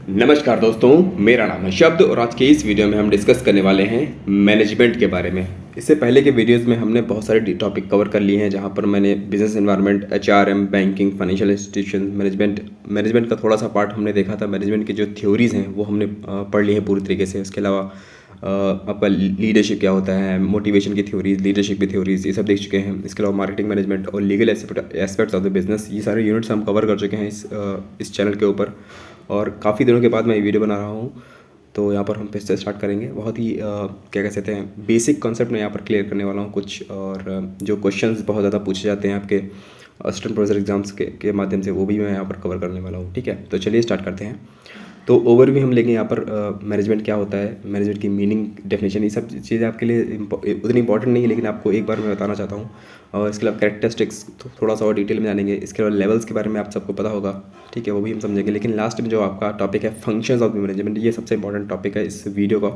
नमस्कार दोस्तों, मेरा नाम है शब्द और आज के इस वीडियो में हम डिस्कस करने वाले हैं मैनेजमेंट के बारे में। इससे पहले के वीडियोस में हमने बहुत सारे टॉपिक कवर कर लिए हैं, जहां पर मैंने business environment, HRM, banking, financial institution, management का थोड़ा सा पार्ट हमने देखा था। मैनेजमेंट की जो थ्योरीज़ हैं वो हमने पढ़ ली हैं पूरी तरीके से। उसके अलावा आपका लीडरशिप क्या होता है, मोटिवेशन की थ्योरीज, लीडरशिप की थ्योरीज, ये सब देख चुके हैं। इसके अलावा मार्केटिंग मैनेजमेंट और legal aspects of the business, ये सारे यूनिट्स हम कवर कर चुके हैं इस चैनल के ऊपर। और काफ़ी दिनों के बाद मैं ये वीडियो बना रहा हूँ, तो यहाँ पर हम फिर से स्टार्ट करेंगे। बहुत ही क्या कह सकते हैं, बेसिक कॉन्सेप्ट मैं यहाँ पर क्लियर करने वाला हूँ कुछ। और जो क्वेश्चंस बहुत ज़्यादा पूछे जाते हैं आपके असिस्टेंट प्रोफेसर एग्जाम्स के माध्यम से, वो भी मैं यहाँ पर कवर करने वाला हूँ। ठीक है, तो चलिए स्टार्ट करते हैं। तो ओवरव्यू हम लेंगे यहाँ पर मैनेजमेंट क्या होता है, मैनेजमेंट की मीनिंग, डेफिनेशन, ये सब चीज़ें आपके लिए उतनी इंपॉर्टेंट नहीं है, लेकिन आपको एक बार मैं बताना चाहता हूँ। और इसके अलावा कैरेक्टरिस्टिक्स थोड़ा सा और डिटेल में जानेंगे। इसके अलावा लेवल्स के बारे में आप सबको पता होगा, ठीक है, वो भी हम समझेंगे। लेकिन लास्ट में जो आपका टॉपिक है फंक्शंस ऑफ मैनेजमेंट, ये सबसे इंपॉर्टेंट टॉपिक है इस वीडियो का।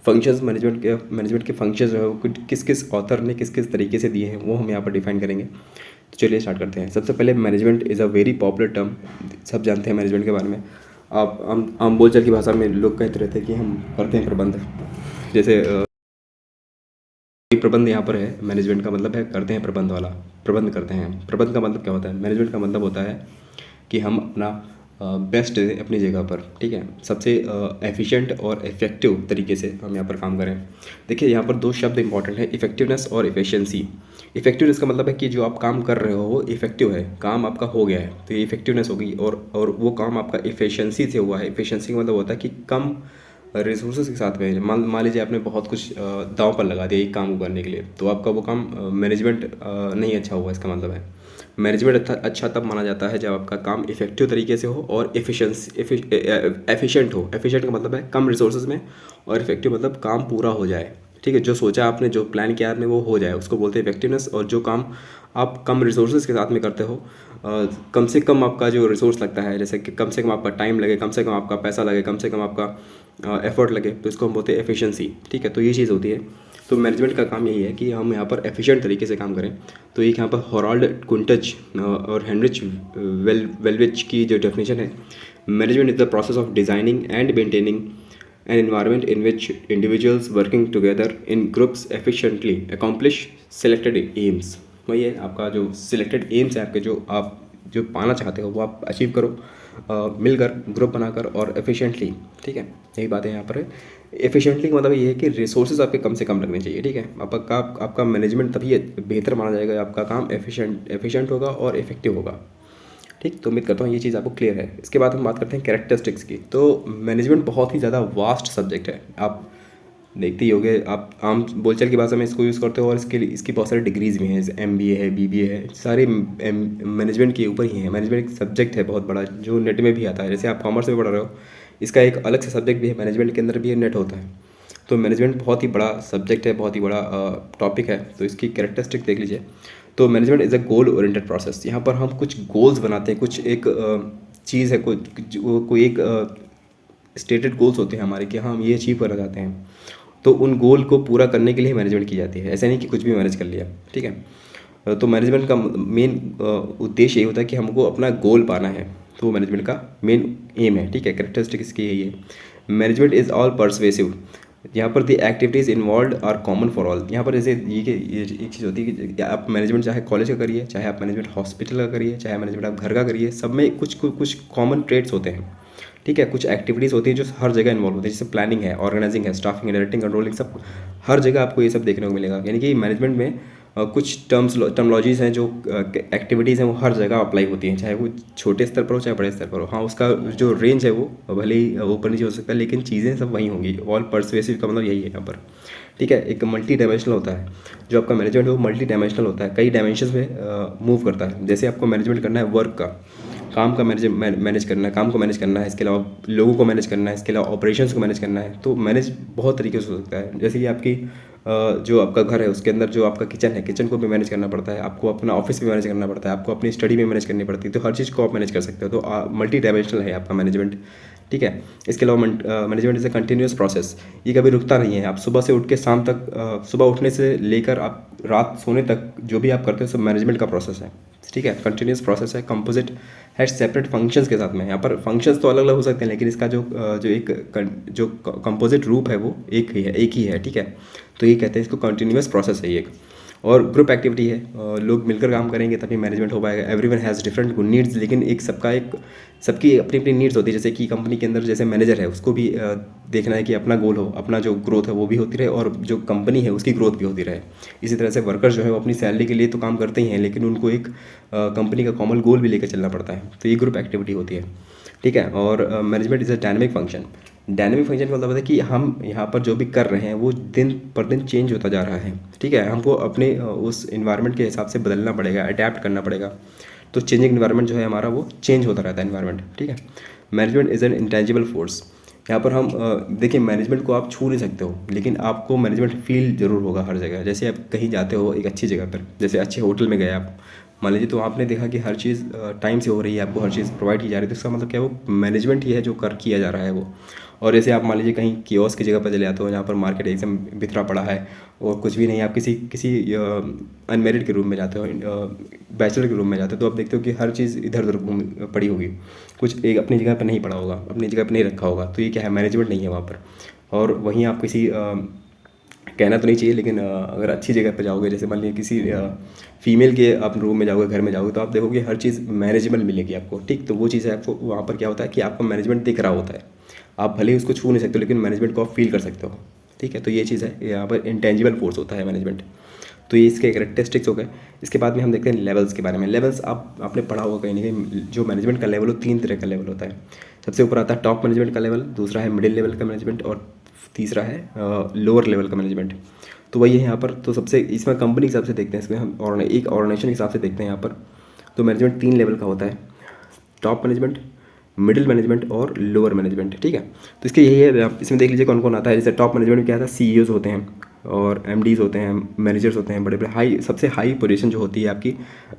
फंक्शंस, मैनेजमेंट के फंक्शंस जो है वो किस किस ऑथर ने किस किस तरीके से दिए हैं, वो हम यहाँ पर डिफाइन करेंगे। तो चलिए स्टार्ट करते हैं। सबसे पहले management is a very popular term, सब जानते हैं मैनेजमेंट के बारे में। आप हम बोलचाल की भाषा में लोग कहते रहते हैं कि हम करते हैं प्रबंध। जैसे प्रबंध यहाँ पर है, मैनेजमेंट का मतलब है करते हैं प्रबंध वाला, प्रबंध करते हैं। प्रबंध का मतलब क्या होता है? मैनेजमेंट का मतलब होता है कि हम अपना बेस्ट अपनी जगह पर, ठीक है, सबसे एफिशिएंट और इफ़ेक्टिव तरीके से हम यहाँ पर काम करें। देखिए, यहाँ पर दो शब्द इंपॉर्टेंट है, इफ़ेक्टिवनेस और इफ़िशिएंसी। इफ़ेक्टिवनेस का मतलब है कि जो आप काम कर रहे हो वो इफ़ेक्टिव है, काम आपका हो गया है, तो ये इफ़ेक्टिवनेस होगी। और वो काम आपका इफ़िशिएंसी से हुआ है। इफ़िशिएंसी का मतलब होता है कि कम रिसोर्सेज के साथ में, मान लीजिए आपने बहुत कुछ दांव पर लगा दिया एक काम को करने के लिए, तो आपका वो काम मैनेजमेंट नहीं अच्छा हुआ, इसका मतलब है। मैनेजमेंट अच्छा तब माना जाता है जब आपका काम इफेक्टिव तरीके से हो और एफिशिएंट हो। एफिशिएंट का मतलब है कम रिसोर्सेज में, और इफेक्टिव मतलब काम पूरा हो जाए, ठीक है, जो सोचा आपने, जो प्लान किया आपने, वो हो जाए, उसको बोलते हैं इफेक्टिवनेस। और जो काम आप कम रिसोर्सेज के साथ में करते हो, कम से कम आपका जो रिसोर्स लगता है, जैसे कि कम से कम आपका टाइम लगे, कम से कम आपका पैसा लगे, कम से कम आपका एफर्ट लगे, तो इसको हम बोलते हैं एफिशिएंसी, ठीक है। तो ये चीज़ होती है। तो मैनेजमेंट का काम यही है कि हम यहाँ पर एफिशिएंट तरीके से काम करें। तो एक यहाँ पर हॉराल्ड कुंटज और हेनरिच वेल्विच की जो डेफिनेशन है, management is the process of designing and maintaining an environment in which individuals working together in groups efficiently accomplish selected aims। वही है आपका जो सिलेक्टेड एम्स है, आपके जो आप जो पाना चाहते हो वो आप अचीव करो मिलकर, ग्रुप बनाकर और एफिशिएंटली, ठीक है, यही बात है यहाँ पर। एफिशिएंटली का मतलब ये है कि रिसोर्सेज आपके कम से कम लगने चाहिए, ठीक है। आपका मैनेजमेंट तभी बेहतर माना जाएगा, आपका काम एफिशिएंट होगा और इफेक्टिव होगा, ठीक। तो उम्मीद करता हूँ ये चीज़ आपको क्लियर है। इसके बाद हम बात करते हैं कैरेक्टरिस्टिक्स की। तो मैनेजमेंट बहुत ही ज़्यादा वास्ट सब्जेक्ट है, आप देखते ही होंगे, आप आम बोलचाल की भाषा में इसको यूज़ करते हो। और इसकी बहुत सारी डिग्रीज़ भी हैं, जैसे MBA है, BBA है, सारे मैनेजमेंट के ऊपर ही है। मैनेजमेंट एक सब्जेक्ट है बहुत बड़ा, जो नेट में भी आता है। जैसे आप कॉमर्स में पढ़ रहे हो, इसका एक अलग से सब्जेक्ट भी है, मैनेजमेंट के अंदर भी नेट होता है। तो मैनेजमेंट बहुत ही बड़ा सब्जेक्ट है, बहुत ही बड़ा टॉपिक है। तो इसकी कैरेक्टरिस्टिक देख लीजिए। तो management is a goal oriented process. यहाँ पर हम कुछ गोल्स बनाते हैं, कुछ एक चीज़ है, कोई एक स्टेटेड गोल्स होते हैं हमारे कि हम ये अचीव करना चाहते हैं। तो उन गोल को पूरा करने के लिए मैनेजमेंट की जाती है। ऐसा नहीं कि कुछ भी मैनेज कर लिया, ठीक है। तो मैनेजमेंट का मेन उद्देश्य यही होता है कि हमको अपना गोल पाना है, तो वो मैनेजमेंट का मेन एम है, ठीक है। कैरेक्टरिस्टिक इसकी यही है। Management is all pervasive. यहाँ पर the activities involve are common for all. यहाँ पर जैसे ये एक चीज़ होती है कि आप मैनेजमेंट चाहे कॉलेज का करिए, चाहे आप मैनेजमेंट हॉस्पिटल का करिए, चाहे मैनेजमेंट आप घर का करिए, सब में कुछ कॉमन ट्रेड्स होते हैं, ठीक है। कुछ एक्टिविटीज़ होती है जो हर जगह इन्वॉल्व होती है, जैसे प्लानिंग है, ऑर्गेनाइजिंग है, स्टाफिंग, डायरेक्टिंग, कंट्रोलिंग, सब हर जगह आपको ये सब देखने को मिलेगा। यानी कि मैनेजमेंट में कुछ टर्मोलॉजीज़ हैं, जो एक्टिविटीज़ हैं, वो हर जगह अप्लाई होती हैं, चाहे वो छोटे स्तर पर हो चाहे बड़े स्तर पर हो। हाँ, उसका जो रेंज है वो भले ही ऊपर नीचे हो सकता है, लेकिन चीज़ें सब वहीं होंगी। ऑल परसुएसिव का मतलब यही है यहाँ पर, ठीक है। एक मल्टी डायमेंशनल होता है, जो आपका मैनेजमेंट है वो मल्टी डायमेंशनल होता है, कई डायमेंशंस में मूव करता है। जैसे आपको मैनेजमेंट करना है वर्क का, काम का मैनेज करना है, काम को मैनेज करना है, इसके अलावा लोगों को मैनेज करना है, इसके अलावा ऑपरेशंस को मैनेज करना है। तो मैनेज बहुत तरीके से हो सकता है। जैसे कि आपकी जो आपका घर है उसके अंदर जो आपका किचन है, किचन को भी मैनेज करना पड़ता है, आपको अपना ऑफिस भी मैनेज करना पड़ता है, आपको अपनी स्टडी भी मैनेज करनी पड़ती है। तो हर चीज़ को आप मैनेज कर सकते हो। तो मल्टी डायमेंशनल है आपका मैनेजमेंट, ठीक है। इसके अलावा management is a continuous process, ये कभी रुकता नहीं है। आप सुबह से उठ के शाम तक, सुबह उठने से लेकर आप रात सोने तक जो भी आप करते हो सब मैनेजमेंट का प्रोसेस है, ठीक है। कंटिन्यूस प्रोसेस है, कंपोजिट हैज सेपरेट फंक्शंस के साथ में। यहाँ पर फंक्शंस तो अलग अलग हो सकते हैं, लेकिन इसका जो कंपोजिट रूप है वो एक ही है, ठीक है। तो ये कहते हैं इसको कंटिन्यूअस प्रोसेस है ये एक। और ग्रुप एक्टिविटी है, लोग मिलकर काम करेंगे तभी मैनेजमेंट हो पाएगा। एवरीवन हैज़ डिफरेंट नीड्स, लेकिन सबकी अपनी अपनी नीड्स होती है। जैसे कि कंपनी के अंदर जैसे मैनेजर है उसको भी देखना है कि अपना गोल हो, अपना जो ग्रोथ है वो भी होती रहे और जो कंपनी है उसकी ग्रोथ भी होती रहे। इसी तरह से वर्कर्स जो है वो अपनी सैलरी के लिए तो काम करते ही हैं, लेकिन उनको एक कंपनी का कॉमन गोल भी लेकर चलना पड़ता है। तो ये ग्रुप एक्टिविटी होती है, ठीक है। और management is a dynamic function. Dynamic function का मतलब है कि हम यहाँ पर जो भी कर रहे हैं वो दिन पर दिन चेंज होता जा रहा है, ठीक है। हमको अपने उस इन्वायरमेंट के हिसाब से बदलना पड़ेगा, अडेप्ट करना पड़ेगा। तो चेंजिंग इन्वायरमेंट जो है हमारा वो चेंज होता रहता है इन्वायरमेंट, ठीक है। Management is an intangible force. यहाँ पर हम देखिए मैनेजमेंट को आप छू नहीं सकते हो, लेकिन आपको मैनेजमेंट फील जरूर होगा हर जगह। जैसे आप कहीं जाते हो एक अच्छी जगह पर, जैसे अच्छे होटल में गए आप, मान लीजिए, तो आपने देखा कि हर चीज़ टाइम से हो रही है, आपको हर चीज़ प्रोवाइड की जा रही है, तो इसका मतलब क्या है, वो मैनेजमेंट ही है जो किया जा रहा है वो। और जैसे आप मान लीजिए कहीं कियोस्क की जगह पर चले जाते हो जहाँ पर मार्केट एकदम बिखरा पड़ा है और कुछ भी नहीं, आप किसी किसी अनमेरिड के रूम में जाते हो, बैचलर के रूम में जाते हो, तो आप देखते हो कि हर चीज़ इधर उधर घूम पड़ी होगी, कुछ एक अपनी जगह पर नहीं पड़ा होगा, अपनी जगह पर नहीं रखा होगा। तो ये क्या है, मैनेजमेंट नहीं है वहाँ पर। और वहीं आप किसी कहना तो नहीं चाहिए, लेकिन अगर अच्छी जगह पर जाओगे, जैसे मान लीजिए किसी फीमेल के आप रूम में जाओगे, घर में जाओगे, तो आप देखोगे हर चीज़ मैनेजेबल मिलेगी आपको, ठीक। तो वो चीज़ है, आपको वहाँ पर क्या होता है कि आपको मैनेजमेंट दिख रहा होता है। आप भले ही उसको छू नहीं सकते, लेकिन मैनेजमेंट को आप फील कर सकते हो, ठीक है। तो ये चीज़ है, यहाँ पर इंटेंजिबल फोर्स होता है मैनेजमेंट। तो ये इसके कैरेक्टरिस्टिक्स हो गए। इसके बाद में हम देखते हैं लेवल्स के बारे में। लेवल्स आपने पढ़ा होगा कहीं ना कहीं, जो मैनेजमेंट का लेवल हो 3 तरह का लेवल होता है। सबसे ऊपर आता है टॉप मैनेजमेंट का लेवल, दूसरा है मिडिल लेवल का मैनेजमेंट, और तीसरा है लोअर लेवल का मैनेजमेंट। तो वही है यहाँ पर। तो सबसे इसमें कंपनी के हिसाब से देखते हैं, इसमें हम और एक ऑर्गेनाइजेशन के हिसाब से देखते हैं यहाँ पर। तो मैनेजमेंट 3 लेवल का होता है, टॉप मैनेजमेंट, मिडिल मैनेजमेंट और लोअर मैनेजमेंट, ठीक है। तो इसके यही है, आप इसमें देख लीजिए कौन कौन आता है। जैसे टॉप मैनेजमेंट में क्या आता है, CEOs होते हैं और MDs होते हैं, मैनेजर्स होते हैं, बड़े बड़े सबसे हाई पोजीशन जो होती है आपकी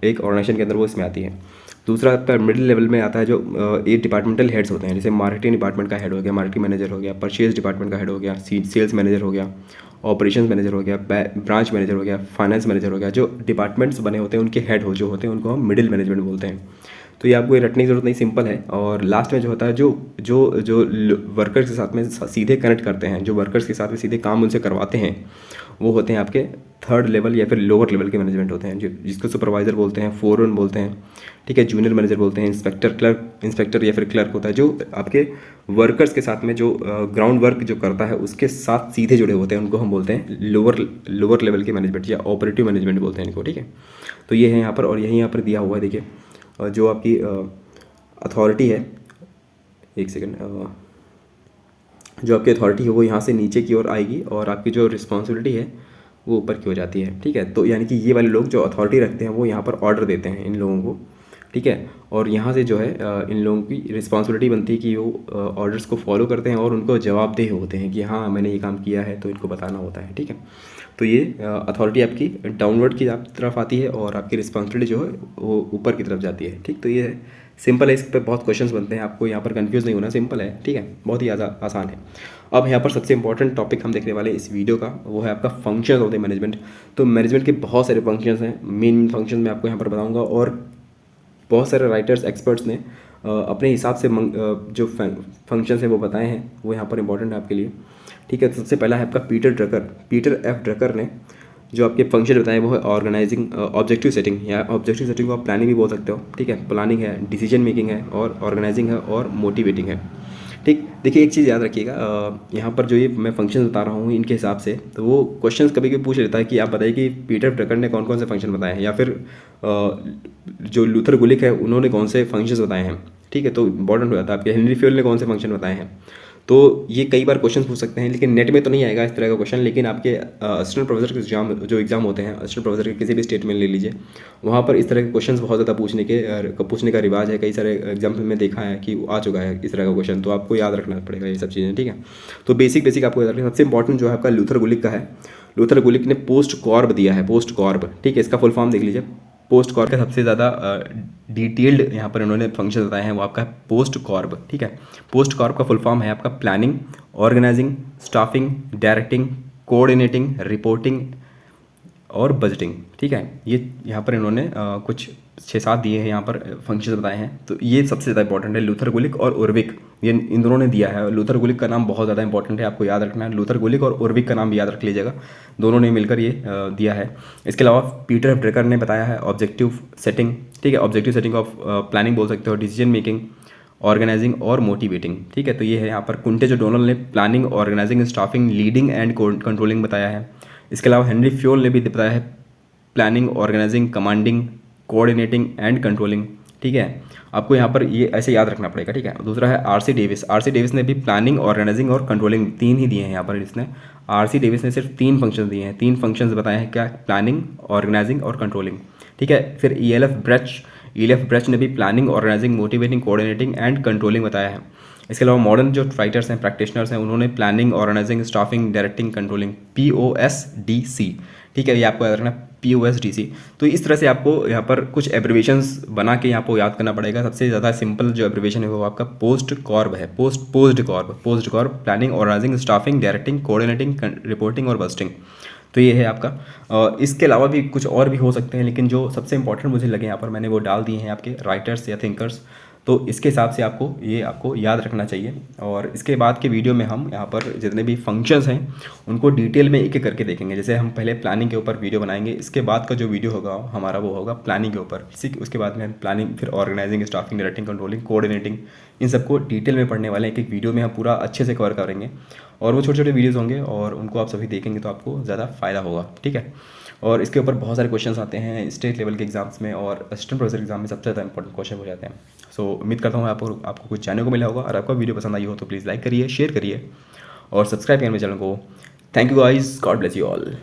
एक ऑर्गेनाइजेशन के अंदर, वो इसमें आती है। दूसरा पर मिडिल लेवल में आता है जो 8 डिपार्टमेंटल हेड्स होते हैं। जैसे मार्केटिंग डिपार्टमेंट का हेड हो गया, मार्केटिंग मैनेजर हो गया, परचेज डिपार्टमेंट का हेड हो गया, सेल्स मैनेजर हो गया, ऑपरेशंस मैनेजर हो गया, ब्रांच मैनेजर हो गया, फाइनेंस मैनेजर हो गया। जो डिपार्टमेंट्स बने होते हैं उनके हेड जो होते हैं उनको हम मिडिल मैनेजमेंट बोलते हैं। तो ये आपको ये रटने की जरूरत नहीं, सिंपल है। और लास्ट में जो होता है, जो जो जो वर्कर्स के साथ में सीधे कनेक्ट करते हैं, जो वर्कर्स के साथ में सीधे काम उनसे करवाते हैं, वो होते हैं आपके 3rd लेवल या फिर लोअर लेवल के मैनेजमेंट होते हैं, जिसको सुपरवाइजर बोलते हैं, फोरमैन बोलते हैं, ठीक है, जूनियर मैनेजर बोलते हैं, इंस्पेक्टर या फिर क्लर्क होता है, जो आपके वर्कर्स के साथ में जो ग्राउंड वर्क जो करता है उसके साथ सीधे जुड़े होते हैं, उनको हम बोलते हैं लोअर लेवल के मैनेजमेंट या ऑपरेटिव मैनेजमेंट बोलते हैं इनको, ठीक है। तो ये है यहाँ पर, और यही यहाँ पर दिया हुआ है, देखिए जो आपकी अथॉरिटी है, एक सेकेंड, जो आपकी अथॉरिटी है वो यहाँ से नीचे की ओर आएगी और आपकी जो रिस्पॉन्सिबिलिटी है वो ऊपर की हो जाती है, ठीक है। तो यानी कि ये वाले लोग जो अथॉरिटी रखते हैं वो यहाँ पर ऑर्डर देते हैं इन लोगों को, ठीक है। और यहाँ से जो है इन लोगों की रिस्पॉन्सिबिलिटी बनती है कि वो ऑर्डर्स को फॉलो करते हैं और उनको जवाबदेह होते हैं कि हाँ मैंने ये काम किया है, तो इनको बताना होता है, ठीक है। तो ये अथॉरिटी आपकी डाउनवर्ड की तरफ आती है और आपकी रिस्पॉन्सिबिलिटी जो है वो ऊपर की तरफ जाती है, ठीक। तो ये सिंपल है, इस पर बहुत क्वेश्चंस बनते हैं, आपको यहाँ पर कंफ्यूज नहीं होना, सिंपल है, ठीक है, बहुत ही आसान है। अब यहाँ पर सबसे इंपॉर्टेंट टॉपिक हम देखने वाले इस वीडियो का, वो है आपका फंक्शन ऑफ द मैनेजमेंट। तो मैनेजमेंट के बहुत सारे फंक्शंस हैं, मेन फंक्शन मैं आपको यहाँ पर बताऊँगा, और बहुत सारे राइटर्स एक्सपर्ट्स ने अपने हिसाब से जो फंक्शंस हैं वो बताए हैं, वो यहाँ पर इंपॉर्टेंट है आपके लिए, ठीक है। तो सबसे पहला है आपका पीटर एफ ड्रकर ने जो आपके फंक्शन बताए वो है ऑर्गेनाइजिंग, ऑब्जेक्टिव सेटिंग, या ऑब्जेक्टिव सेटिंग को आप प्लानिंग भी बोल सकते हो, ठीक है। प्लानिंग है, डिसीजन मेकिंग है, और ऑर्गेनाइजिंग है, और मोटिवेटिंग है, ठीक। देखिए एक चीज़ याद रखिएगा, यहाँ पर जो ये मैं फंक्शन बता रहा हूँ इनके हिसाब से, तो वो क्वेश्चंस कभी कभी पूछ लेता है कि आप बताइए कि पीटर ड्रकर ने कौन कौन से फंक्शन बताए हैं, या फिर जो लूथर गुलिक है उन्होंने कौन से फंक्शंस बताए हैं, ठीक है। तो इंपॉर्टेंट हो जाता है आपके हेनरी फ्यूल ने कौन से फंक्शन बताए हैं। तो ये कई बार क्वेश्चन पूछ सकते हैं, लेकिन नेट में तो नहीं आएगा इस तरह का क्वेश्चन, लेकिन आपके असिस्टेंट प्रोफेसर के एग्जाम होते हैं, असिस्टेंट प्रोफेसर के किसी भी स्टेट में ले लीजिए, वहाँ पर इस तरह के क्वेश्चंस बहुत ज़्यादा पूछने का रिवाज है। कई सारे एग्जाम में देखा है कि आ चुका है इस तरह का क्वेश्चन, तो आपको याद रखना पड़ेगा ये सब चीज़ें, ठीक है। तो बेसिक आपको याद रखना। सबसे इंपॉर्टेंट जो है आपका लूथर गुलिक का है। लूथर गुलिक ने पोस्ट कॉर्ब दिया है, पोस्ट कॉर्ब, ठीक है। इसका फुल फॉर्म देख लीजिए। पोस्ट कॉर्ब का सबसे ज़्यादा डिटेल्ड यहाँ पर इन्होंने फंक्शन बताए हैं, वो आपका पोस्ट कॉर्ब, ठीक है। पोस्ट कॉर्ब का फुल फॉर्म है आपका planning, organising, staffing, directing, coordinating, reporting और बजटिंग, ठीक है। ये यहाँ पर इन्होंने कुछ 6-7 दिए हैं यहाँ पर, फंक्शंस बताए हैं। तो ये सबसे ज़्यादा इंपॉर्टेंट है, लूथर गुलिक और उर्विक, ये इन दोनों ने दिया है। लूथर गुलिक का नाम बहुत ज़्यादा इंपॉर्टेंट है, आपको याद रखना है। लूथर गुलिक और उर्विक का नाम भी याद रख लीजिएगा, दोनों ने मिलकर ये दिया है। इसके अलावा पीटर ड्रकर ने बताया है ऑब्जेक्टिव सेटिंग, ठीक है, ऑब्जेक्टिव सेटिंग ऑफ प्लानिंग बोल सकते हो, डिसीजन मेकिंग, ऑर्गेनाइजिंग और मोटिवेटिंग, ठीक है। तो ये है यहाँ पर कुंटे जो डोनल ने planning, organising, staffing, leading and controlling बताया है। इसके अलावा हेनरी फ्योल ने भी बताया है planning, organising, commanding, coordinating and controlling, ठीक है। आपको यहाँ पर ये ऐसे याद रखना पड़ेगा, ठीक है। दूसरा है आरसी डेविस। आरसी डेविस ने भी प्लानिंग, ऑर्गेनाइजिंग और कंट्रोलिंग 3 ही दिए हैं यहाँ पर। इसने आरसी डेविस ने सिर्फ 3 फंक्शन दिए हैं, 3 फंक्शंस बताए हैं, क्या, प्लानिंग, ऑर्गेनाइजिंग और कंट्रोलिंग, ठीक है। फिर ईएलएफ ब्रेच ने भी planning, organising, motivating, coordinating and controlling बताया है। इसके अलावा मॉडर्न जो राइटर्स हैं, प्रैक्टिशनर्स हैं, उन्होंने planning, organising, staffing, directing, controlling, POSDC, ठीक है, ये आपको याद रखना, POSDC। तो इस तरह से आपको यहाँ पर कुछ एब्रिवेशंस बना के यहाँ पर याद करना पड़ेगा। सबसे ज़्यादा सिंपल जो एब्रिवेशन है वो आपका पोस्ट कॉर्ब है, POSDCORB, planning, organising, staffing, directing, coordinating, reporting और बस्टिंग। तो ये है आपका। इसके अलावा भी कुछ और भी हो सकते हैं, लेकिन जो सबसे इंपॉर्टेंट मुझे लगे यहाँ पर मैंने वो डाल दिए हैं आपके राइटर्स या थिंकर्स। तो इसके हिसाब से आपको याद रखना चाहिए। और इसके बाद के वीडियो में हम यहाँ पर जितने भी फंक्शंस हैं उनको डिटेल में एक एक करके देखेंगे। जैसे हम पहले प्लानिंग के ऊपर वीडियो बनाएंगे, इसके बाद का जो वीडियो होगा हमारा वो होगा प्लानिंग के ऊपर। उसके बाद में हम प्लानिंग, फिर organising, staffing, directing, controlling, coordinating, इन सबको डिटेल में पढ़ने वाले हैं। एक वीडियो में हम पूरा अच्छे से कवर करेंगे और वो छोटे छोटे वीडियोज़ होंगे और उनको आप सभी देखेंगे तो आपको ज़्यादा फ़ायदा होगा, ठीक है। और इसके ऊपर बहुत सारे क्वेश्चंस आते हैं स्टेट लेवल के एग्जाम्स में और असिस्टेंट प्रोफेसर एग्जाम में सबसे ज़्यादा इंपॉर्टेंट क्वेश्चन हो जाते हैं। सो उम्मीद करता हूँ आपको कुछ जानने को मिला होगा। और आपको वीडियो पसंद आई हो तो प्लीज़ लाइक करिए, शेयर करिए और सब्सक्राइब करिए मेरे चैनल को। Thank you guys, God bless you all.